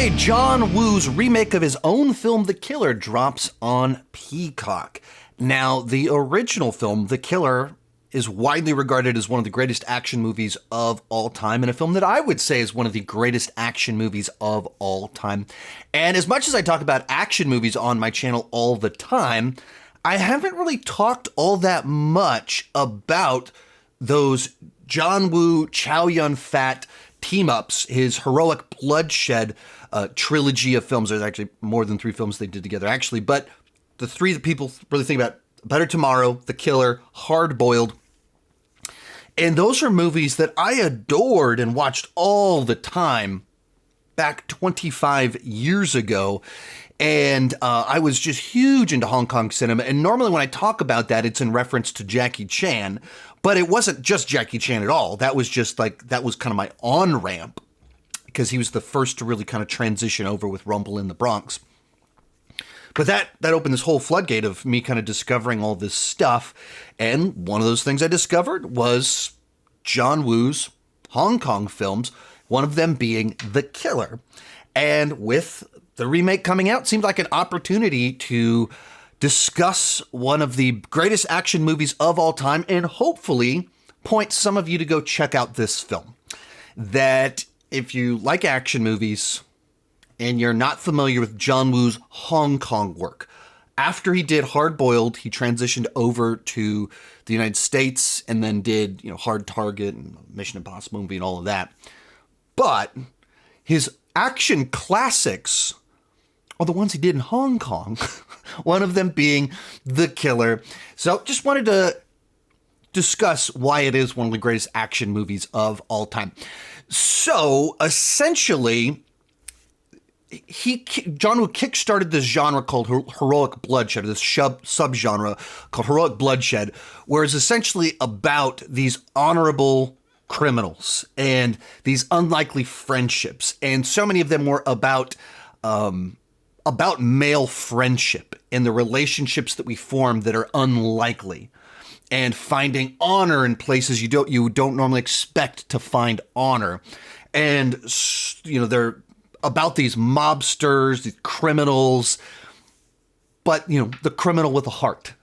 Today, John Woo's remake of his own film, The Killer, drops on Peacock. Now, the original film, The Killer, is widely regarded as one of the greatest action movies of all time, and a film that I would say is one of the greatest action movies of all time. And as much as I talk about action movies on my channel all the time, I haven't really talked all that much about those John Woo, Chow Yun-fat team-ups, his heroic Bloodshed trilogy of films. There's actually more than 3 films they did together, actually, but the 3 that people really think about: Better Tomorrow, The Killer, Hard Boiled. And those are movies that I adored and watched all the time back 25 years ago. And I was just huge into Hong Kong cinema. And normally when I talk about that, it's in reference to Jackie Chan. But it wasn't just Jackie Chan at all. That was just that was kind of my on-ramp, because he was the first to really kind of transition over with Rumble in the Bronx. But that opened this whole floodgate of me kind of discovering all this stuff. And one of those things I discovered was John Woo's Hong Kong films, one of them being The Killer. And with the remake coming out, it seemed like an opportunity to discuss one of the greatest action movies of all time and hopefully point some of you to go check out this film. That if you like action movies and you're not familiar with John Woo's Hong Kong work, after he did Hard Boiled, he transitioned over to the United States and then did, Hard Target and Mission Impossible movie and all of that. But his action classics are the ones he did in Hong Kong, one of them being The Killer. So just wanted to discuss why it is one of the greatest action movies of all time. So essentially, John Woo kickstarted this genre called heroic bloodshed, this subgenre called heroic bloodshed, where it's essentially about these honorable criminals and these unlikely friendships. And so many of them were about male friendship and the relationships that we form that are unlikely, and finding honor in places you don't normally expect to find honor. And they're about these mobsters, these criminals, but the criminal with a heart.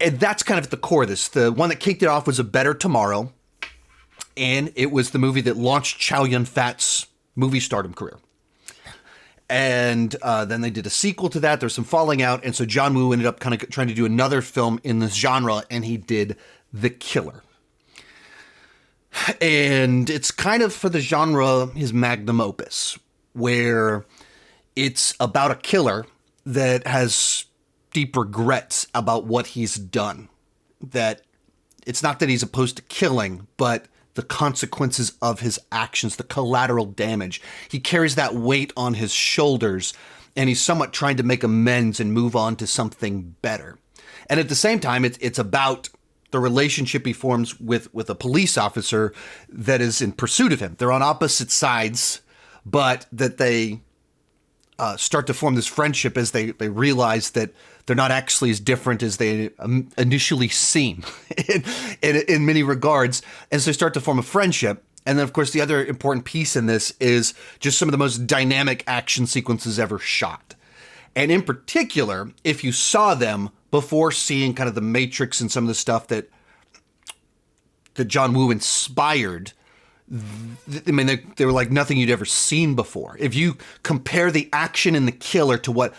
And that's kind of at the core of this. The one that kicked it off was A Better Tomorrow, and it was the movie that launched Chow Yun-fat's movie stardom career. And then they did a sequel to that. There's some falling out. And so John Woo ended up kind of trying to do another film in this genre, and he did The Killer. And it's kind of, for the genre, his magnum opus, where it's about a killer that has deep regrets about what he's done. That it's not that he's opposed to killing, but the consequences of his actions, the collateral damage. He carries that weight on his shoulders, and he's somewhat trying to make amends and move on to something better. And at the same time, it's about the relationship he forms with a police officer that is in pursuit of him. They're on opposite sides, but that they start to form this friendship as they realize that they're not actually as different as they initially seem in many regards. And so they start to form a friendship. And then, of course, the other important piece in this is just some of the most dynamic action sequences ever shot. And in particular, if you saw them before seeing kind of The Matrix and some of the stuff that John Woo inspired, I mean, they were like nothing you'd ever seen before. If you compare the action in The Killer to what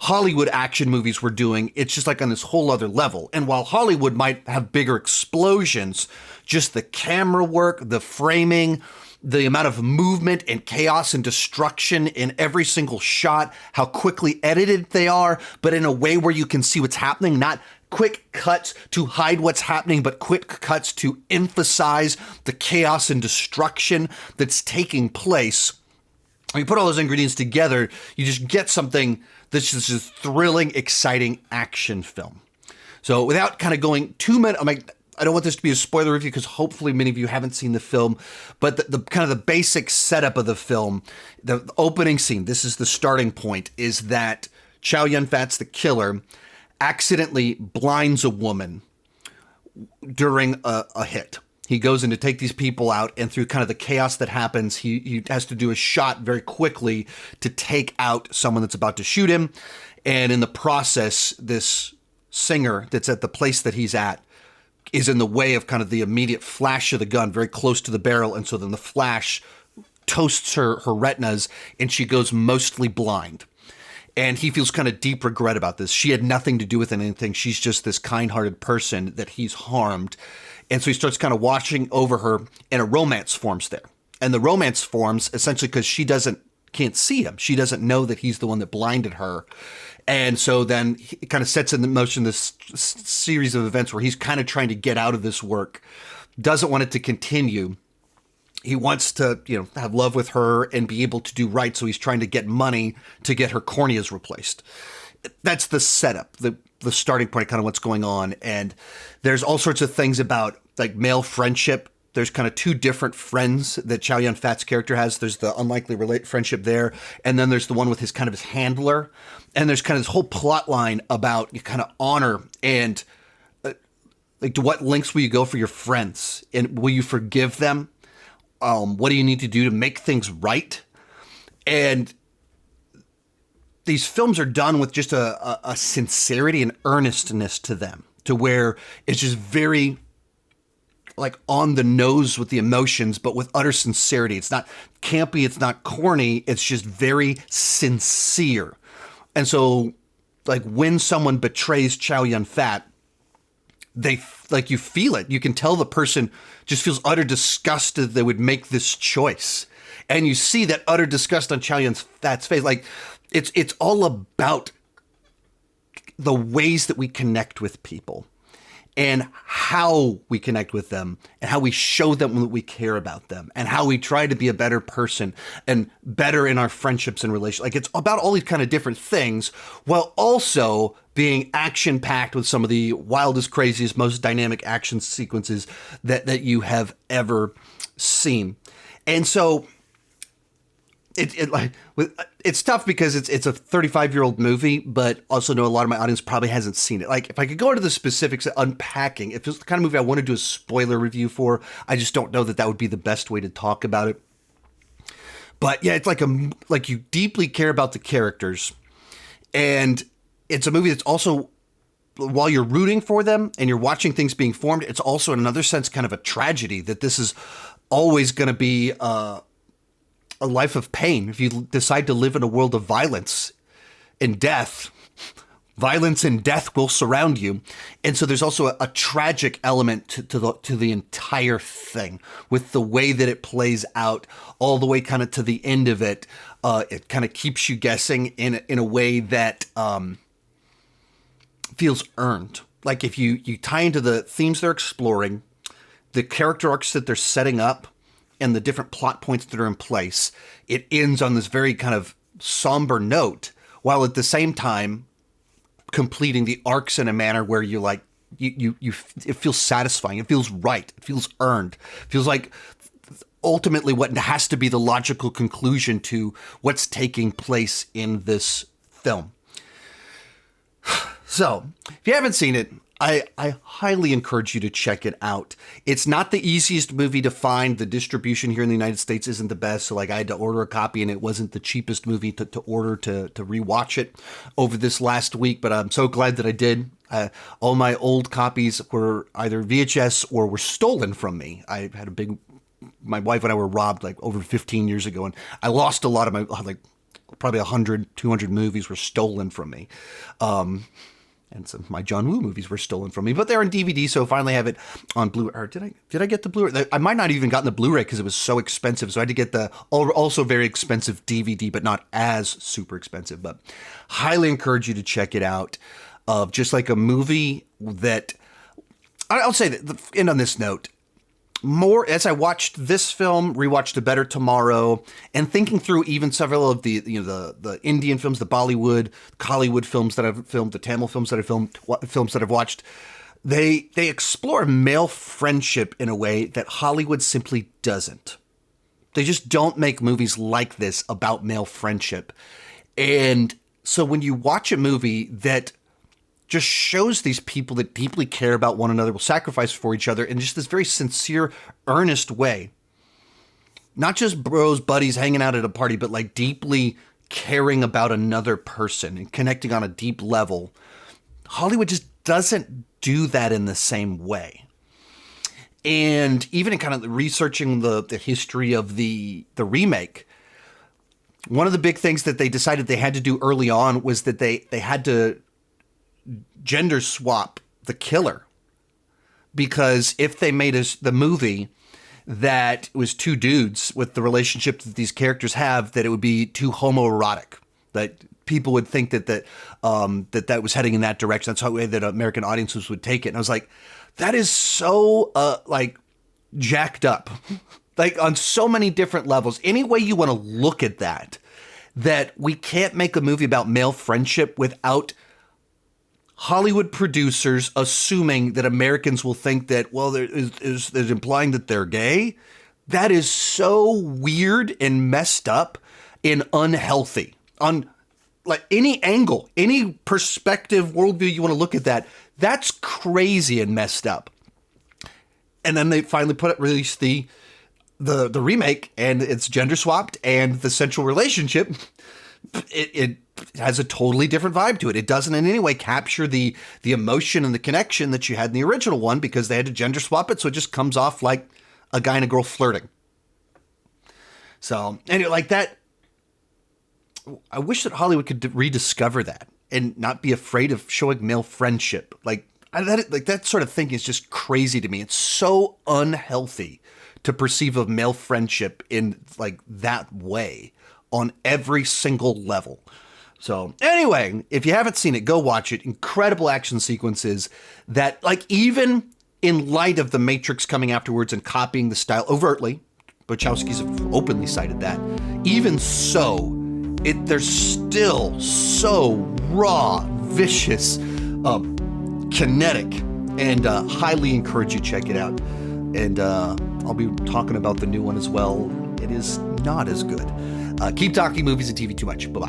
Hollywood action movies were doing, it's just like on this whole other level. And while Hollywood might have bigger explosions, just the camera work, the framing, the amount of movement and chaos and destruction in every single shot, how quickly edited they are, but in a way where you can see what's happening, not quick cuts to hide what's happening, but quick cuts to emphasize the chaos and destruction that's taking place. When you put all those ingredients together, you just get something that's just a thrilling, exciting action film. So without kind of going too much, I don't want this to be a spoiler review because hopefully many of you haven't seen the film, but the kind of the basic setup of the film, the opening scene, this is the starting point, is that Chow Yun-fat's The Killer accidentally blinds a woman during a hit. He goes in to take these people out, and through kind of the chaos that happens, he has to do a shot very quickly to take out someone that's about to shoot him. And in the process, this singer that's at the place that he's at is in the way of kind of the immediate flash of the gun, very close to the barrel. And so then the flash toasts her retinas, and she goes mostly blind. And he feels kind of deep regret about this. She had nothing to do with anything. She's just this kind-hearted person that he's harmed. And so he starts kind of watching over her, and a romance forms there. And the romance forms essentially because she can't see him. She doesn't know that he's the one that blinded her. And so then he kind of sets in motion this series of events where he's kind of trying to get out of this work, doesn't want it to continue. He wants to, have love with her and be able to do right. So he's trying to get money to get her corneas replaced. That's the setup, the starting point, kind of what's going on. And there's all sorts of things about like male friendship. There's kind of two different friends that Chow Yun-fat's character has. There's the unlikely friendship there. And then there's the one with his handler. And there's kind of this whole plot line about kind of honor and like to what lengths will you go for your friends? And will you forgive them? What do you need to do to make things right? And these films are done with just a sincerity and earnestness to them, to where it's just very like on the nose with the emotions, but with utter sincerity. It's not campy. It's not corny. It's just very sincere. And so like when someone betrays Chow Yun-fat, you feel it. You can tell the person just feels utter disgust that they would make this choice. And you see that utter disgust on Chow Yun-fat's face. Like it's all about the ways that we connect with people and how we connect with them and how we show them that we care about them and how we try to be a better person and better in our friendships and relations. Like it's about all these kind of different things while also being action packed with some of the wildest, craziest, most dynamic action sequences that you have ever seen. And so it's tough because it's a 35-year-old movie, but also know a lot of my audience probably hasn't seen it. Like if I could go into the specifics of unpacking, if it's the kind of movie I want to do a spoiler review for, I just don't know that would be the best way to talk about it. But yeah, it's like you deeply care about the characters, and it's a movie that's also, while you're rooting for them and you're watching things being formed, it's also in another sense kind of a tragedy that this is always going to be a life of pain. If you decide to live in a world of violence and death, violence and death will surround you. And so there's also a tragic element to the entire thing with the way that it plays out all the way kind of to the end of it. It kind of keeps you guessing in a way that feels earned. Like if you tie into the themes they're exploring, the character arcs that they're setting up, and the different plot points that are in place, it ends on this very kind of somber note, while at the same time completing the arcs in a manner where you're like, it feels satisfying. It feels right. It feels earned. It feels like ultimately what has to be the logical conclusion to what's taking place in this film. So if you haven't seen it, I highly encourage you to check it out. It's not the easiest movie to find. The distribution here in the United States isn't the best. So like I had to order a copy, and it wasn't the cheapest movie to order to rewatch it over this last week. But I'm so glad that I did. All my old copies were either VHS or were stolen from me. I had my wife and I were robbed like over 15 years ago, and I lost a lot of my, like probably 100, 200 movies were stolen from me. And some of my John Woo movies were stolen from me, but they're on DVD, so I finally have it on Blu-ray. Or did I get the Blu-ray? I might not have even gotten the Blu-ray because it was so expensive. So I had to get the also very expensive DVD, but not as super expensive. But highly encourage you to check it out. Of just like a movie that I'll say that. End on this note. More as I watched this film, rewatched A Better Tomorrow, and thinking through even several of the Indian films, the Bollywood, Hollywood films that I've filmed, the Tamil films that I've filmed, films that I've watched, they explore male friendship in a way that Hollywood simply doesn't. They just don't make movies like this about male friendship. And so when you watch a movie that just shows these people that deeply care about one another, will sacrifice for each other in just this very sincere, earnest way. Not just bros, buddies hanging out at a party, but like deeply caring about another person and connecting on a deep level. Hollywood just doesn't do that in the same way. And even in kind of researching the history of the remake, one of the big things that they decided they had to do early on was that they had to gender swap the killer. Because if they made the movie that was two dudes with the relationship that these characters have, that it would be too homoerotic, that people would think that was heading in that direction. That's how way that American audiences would take it. And I was like, that is so like jacked up, like on so many different levels. Any way you want to look at that we can't make a movie about male friendship without Hollywood producers assuming that Americans will think that, well, there's implying that they're gay. That is so weird and messed up and unhealthy. On like any angle, any perspective, worldview you want to look at that, that's crazy and messed up. And then they finally released the remake, and it's gender swapped, and the central relationship, it has a totally different vibe to it. It doesn't in any way capture the emotion and the connection that you had in the original one, because they had to gender swap it, so it just comes off like a guy and a girl flirting. So, anyway, like that, I wish that Hollywood could rediscover that and not be afraid of showing male friendship. That sort of thinking is just crazy to me. It's so unhealthy to perceive of male friendship in like that way on every single level. So anyway, if you haven't seen it, go watch it. Incredible action sequences that, like, even in light of The Matrix coming afterwards and copying the style overtly, Wachowskis have openly cited that, even so, they're still so raw, vicious, kinetic, and highly encourage you to check it out. And I'll be talking about the new one as well. It is not as good. Keep talking movies and TV too much. Bye-bye.